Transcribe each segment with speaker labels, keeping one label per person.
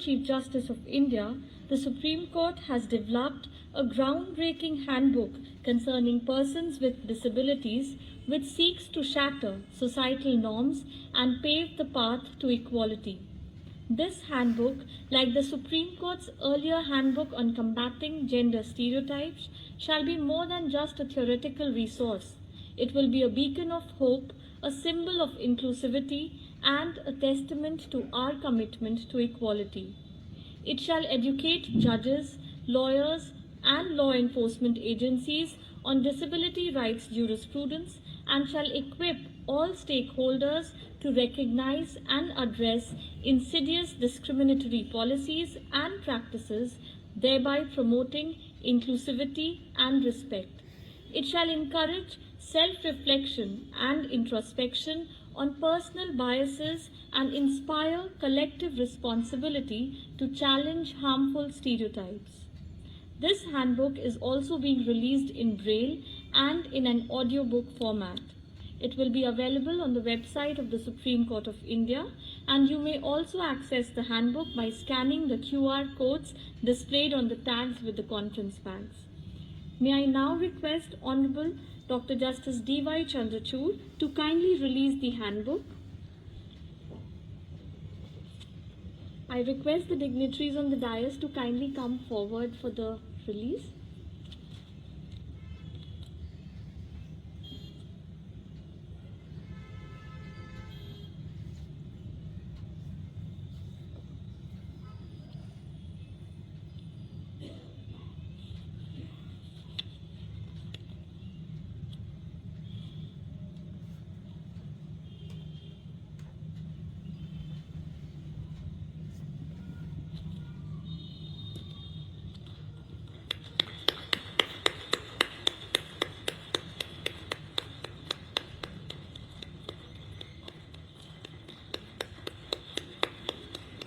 Speaker 1: Chief Justice of India, the Supreme Court has developed a groundbreaking handbook concerning persons with disabilities which seeks to shatter societal norms and pave the path to equality. This handbook, like the Supreme Court's earlier handbook on combating gender stereotypes, shall be more than just a theoretical resource. It will be a beacon of hope, a symbol of inclusivity, and a testament to our commitment to equality. It shall educate judges, lawyers, and law enforcement agencies on disability rights jurisprudence and shall equip all stakeholders to recognize and address insidious discriminatory policies and practices, thereby promoting inclusivity and respect. It shall encourage self-reflection and introspection on personal biases and inspire collective responsibility to challenge harmful stereotypes. This handbook is also being released in Braille and in an audiobook format. It will be available on the website of the Supreme Court of India, and you may also access the handbook by scanning the QR codes displayed on the tags with the conference bags. May I now request Honorable Dr. Justice D.Y.Chandrachud to kindly release the handbook. I request the dignitaries on the dais to kindly come forward for the release.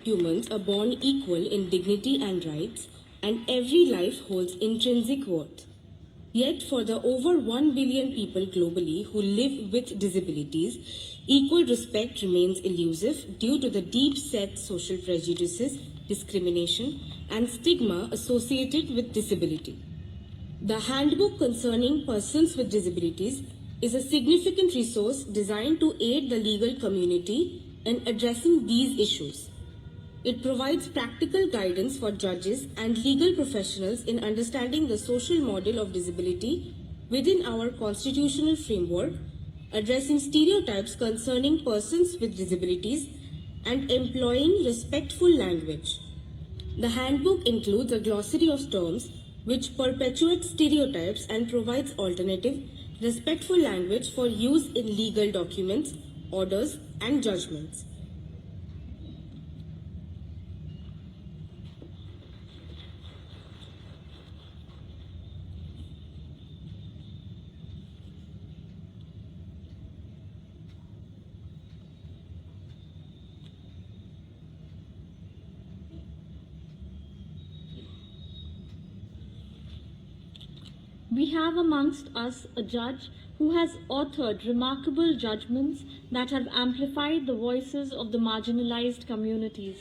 Speaker 2: Humans are born equal in dignity and rights, and every life holds intrinsic worth. Yet, for the over 1 billion people globally who live with disabilities, equal respect remains elusive due to the deep-set social prejudices, discrimination, and stigma associated with disability. The Handbook Concerning Persons with Disabilities is a significant resource designed to aid the legal community in addressing these issues. It provides practical guidance for judges and legal professionals in understanding the social model of disability within our constitutional framework, addressing stereotypes concerning persons with disabilities, and employing respectful language. The handbook includes a glossary of terms which perpetuates stereotypes and provides alternative, respectful language for use in legal documents, orders, and judgments.
Speaker 1: We have amongst us a judge who has authored remarkable judgments that have amplified the voices of the marginalized communities.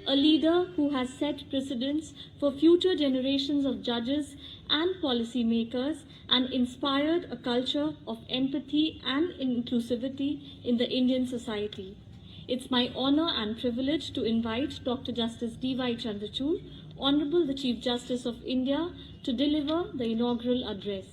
Speaker 1: A leader who has set precedents for future generations of judges and policymakers and inspired a culture of empathy and inclusivity in the Indian society. It's my honor and privilege to invite Dr. Justice D.Y.Chandrachud, Honorable the Chief Justice of India, to deliver the inaugural address.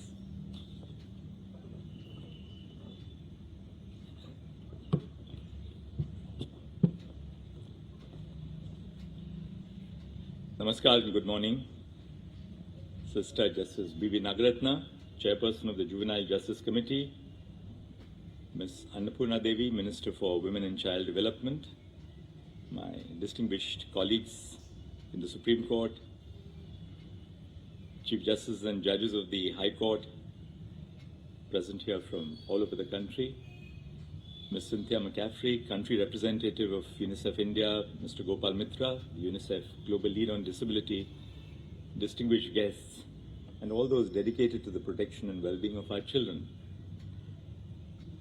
Speaker 3: Namaskar and good morning. Sister Justice B.V. Nagaratna, Chairperson of the Juvenile Justice Committee, Ms. Annapurna Devi, Minister for Women and Child Development, my distinguished colleagues in the Supreme Court, Chief Justices and Judges of the High Court present here from all over the country, Ms. Cynthia McCaffrey, Country Representative of UNICEF India, Mr. Gopal Mitra, UNICEF Global Lead on Disability, distinguished guests, and all those dedicated to the protection and well-being of our children.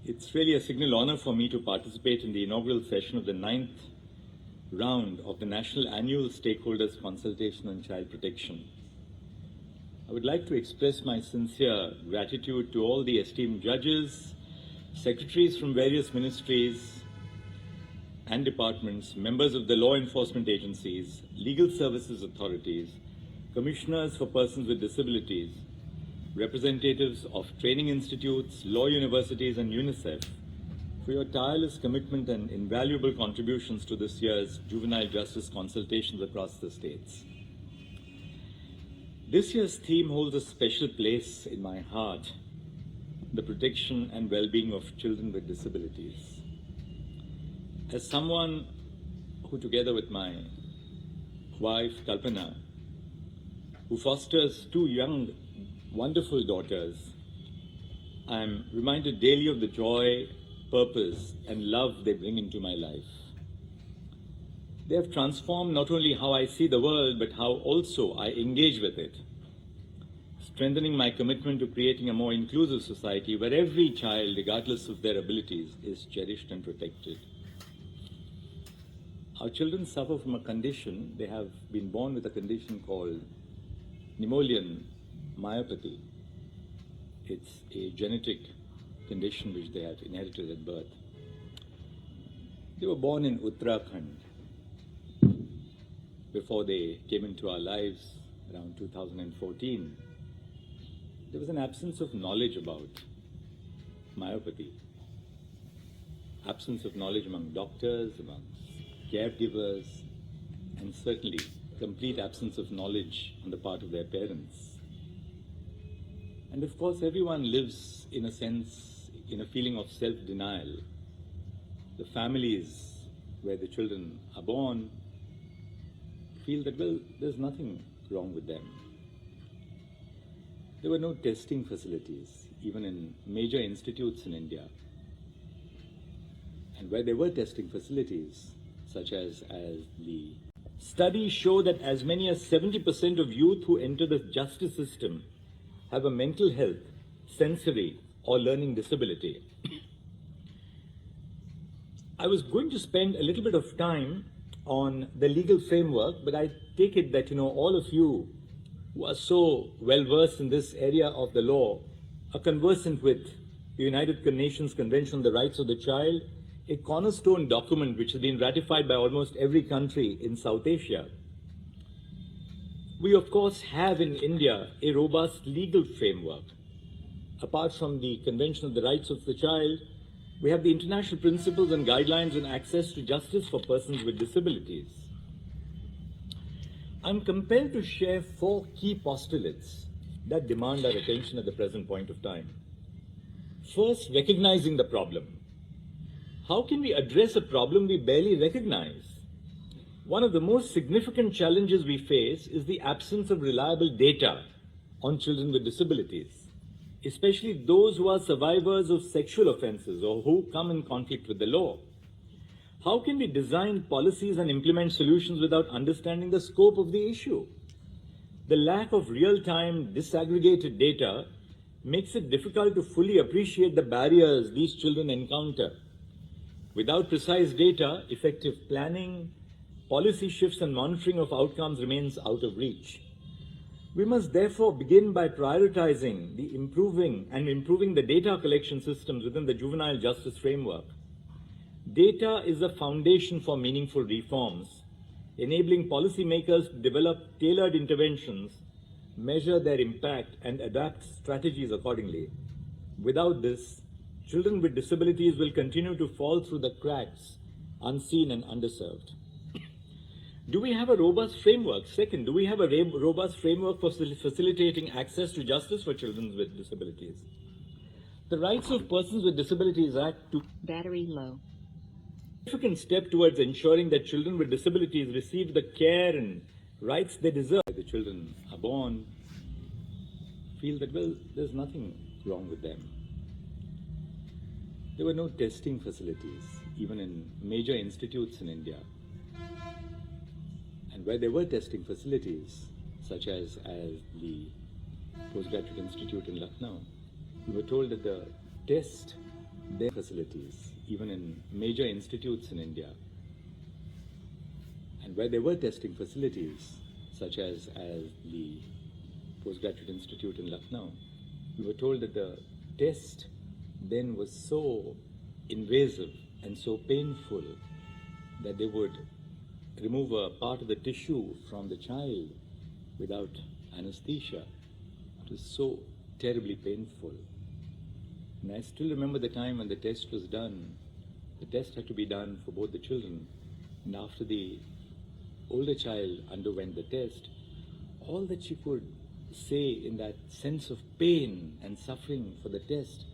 Speaker 3: It's really a signal honor for me to participate in the inaugural session of the 9th round of the National Annual Stakeholders Consultation on Child Protection. I would like to express my sincere gratitude to all the esteemed judges, secretaries from various ministries and departments, members of the law enforcement agencies, legal services authorities, commissioners for persons with disabilities, representatives of training institutes, law universities, and UNICEF for your tireless commitment and invaluable contributions to this year's juvenile justice consultations across the states. This year's theme holds a special place in my heart: the protection and well-being of children with disabilities. As someone who, together with my wife, Kalpana, who fosters two young, wonderful daughters, I am reminded daily of the joy, purpose, and love they bring into my life. They have transformed not only how I see the world, but how also I engage with it, strengthening my commitment to creating a more inclusive society where every child, regardless of their abilities, is cherished and protected. Our children suffer from a condition. They have been born with a condition called pneumonia myopathy. It's a genetic condition which they have inherited at birth. They were born in Uttarakhand. Before they came into our lives around 2014, there was an absence of knowledge about myopathy. Absence of knowledge among doctors, among caregivers, and certainly complete absence of knowledge on the part of their parents. And of course, everyone lives, in a sense, in a feeling of self-denial. The families where the children are born feel that, well, there's nothing wrong with them. There were no testing facilities, even in major institutes in India. And where there were testing facilities, such as the studies show that as many as 70% of youth who enter the justice system have a mental health, sensory, or learning disability. I was going to spend a little bit of time on the legal framework, but I take it that, all of you who are so well versed in this area of the law are conversant with the United Nations Convention on the Rights of the Child, a cornerstone document which has been ratified by almost every country in South Asia. We, of course, have in India a robust legal framework. Apart from the Convention on the Rights of the Child, we have the international principles and guidelines on access to justice for persons with disabilities. I'm compelled to share 4 key postulates that demand our attention at the present point of time. First, recognizing the problem. How can we address a problem we barely recognize? One of the most significant challenges we face is the absence of reliable data on children with disabilities, especially those who are survivors of sexual offenses or who come in conflict with the law. How can we design policies and implement solutions without understanding the scope of the issue? The lack of real-time disaggregated data makes it difficult to fully appreciate the barriers these children encounter. Without precise data, effective planning, policy shifts and monitoring of outcomes remains out of reach. We must therefore begin by prioritizing improving the data collection systems within the juvenile justice framework. Data is a foundation for meaningful reforms, enabling policymakers to develop tailored interventions, measure their impact, and adapt strategies accordingly. Without this, children with disabilities will continue to fall through the cracks, unseen and underserved. Do we have a robust framework? Second, do we have a robust framework for facilitating access to justice for children with disabilities? The Rights of Persons with Disabilities Act took
Speaker 4: Battery low.
Speaker 3: a significant step towards ensuring that children with disabilities receive the care and rights they deserve. The children are born, feel that, well, there's nothing wrong with them. There were no testing facilities, even in major institutes in India. And where there were testing facilities, such as the Postgraduate Institute in Lucknow, we were told that the test their facilities, even in major institutes in India. And where there were testing facilities, such as the Postgraduate Institute in Lucknow, we were told that the test then was so invasive and so painful that they would remove a part of the tissue from the child without anesthesia. It was so terribly painful. And I still remember the time when the test was done. The test had to be done for both the children. And after the older child underwent the test, all that she could say in that sense of pain and suffering for the test,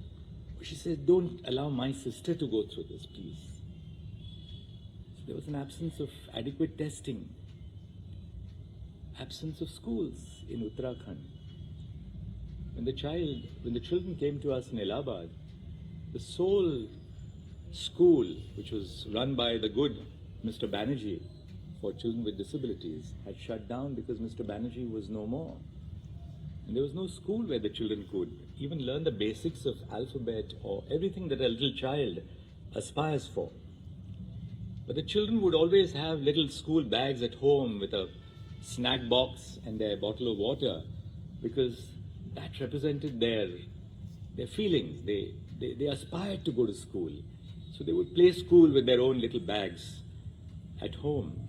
Speaker 3: she said, "Don't allow my sister to go through this, please." So there was an absence of adequate testing, absence of schools in Uttarakhand. When the children came to us in Allahabad, the sole school, which was run by the good Mr. Banerjee for children with disabilities, had shut down because Mr. Banerjee was no more. And there was no school where the children could even learn the basics of alphabet or everything that a little child aspires for. But the children would always have little school bags at home with a snack box and their bottle of water, because that represented their feelings. They aspired to go to school. So they would play school with their own little bags at home.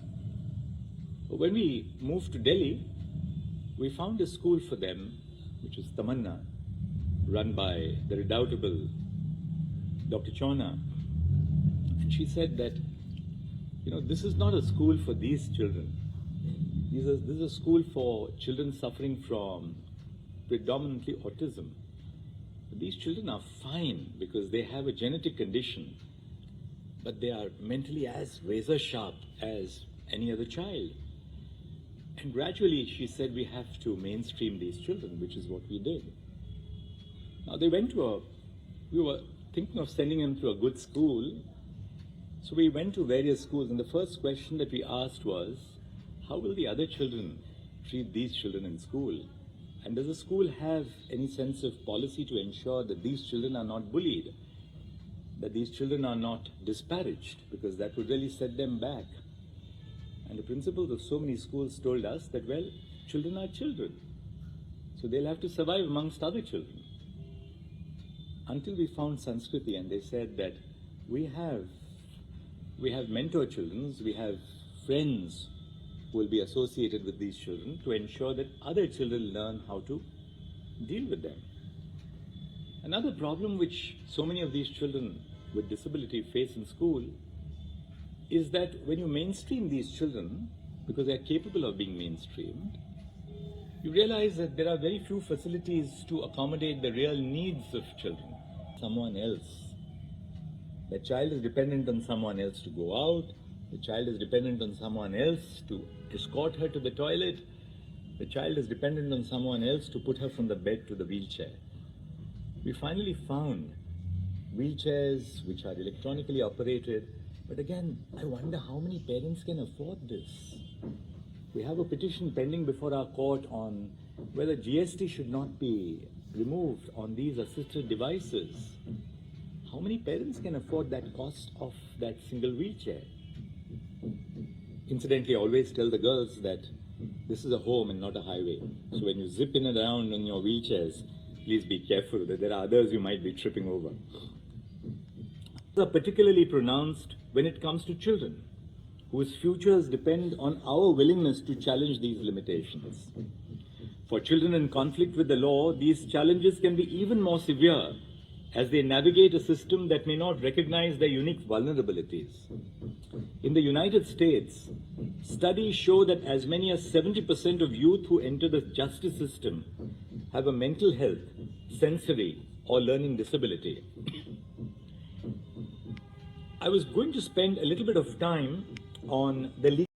Speaker 3: But when we moved to Delhi, we found a school for them, which was Tamanna, run by the redoubtable Dr. Chona. And she said that, this is not a school for these children. This is a school for children suffering from predominantly autism. These children are fine because they have a genetic condition, but they are mentally as razor sharp as any other child. And gradually, she said, we have to mainstream these children, which is what we did. Now we were thinking of sending them to a good school. So we went to various schools, and the first question that we asked was, how will the other children treat these children in school? And does the school have any sense of policy to ensure that these children are not bullied, that these children are not disparaged, because that would really set them back? And the principals of so many schools told us that, well, children are children, so they'll have to survive amongst other children. Until we found Sanskriti, and they said that we have mentor children, we have friends who will be associated with these children to ensure that other children learn how to deal with them. Another problem which so many of these children with disability face in school is that when you mainstream these children, because they are capable of being mainstreamed, you realize that there are very few facilities to accommodate the real needs of children. Someone else. The child is dependent on someone else to go out. The child is dependent on someone else to escort her to the toilet. The child is dependent on someone else to put her from the bed to the wheelchair. We finally found wheelchairs which are electronically operated. But again, I wonder how many parents can afford this. We have a petition pending before our court on whether GST should not be removed on these assisted devices. How many parents can afford that cost of that single wheelchair? Incidentally, I always tell the girls that this is a home and not a highway. So when you zip in and around on your wheelchairs, please be careful that there are others you might be tripping over. Are particularly pronounced when it comes to children, whose futures depend on our willingness to challenge these limitations. For children in conflict with the law, these challenges can be even more severe as they navigate a system that may not recognize their unique vulnerabilities. In the United States, studies show that as many as 70% of youth who enter the justice system have a mental health, sensory, or learning disability. I was going to spend a little bit of time on the legal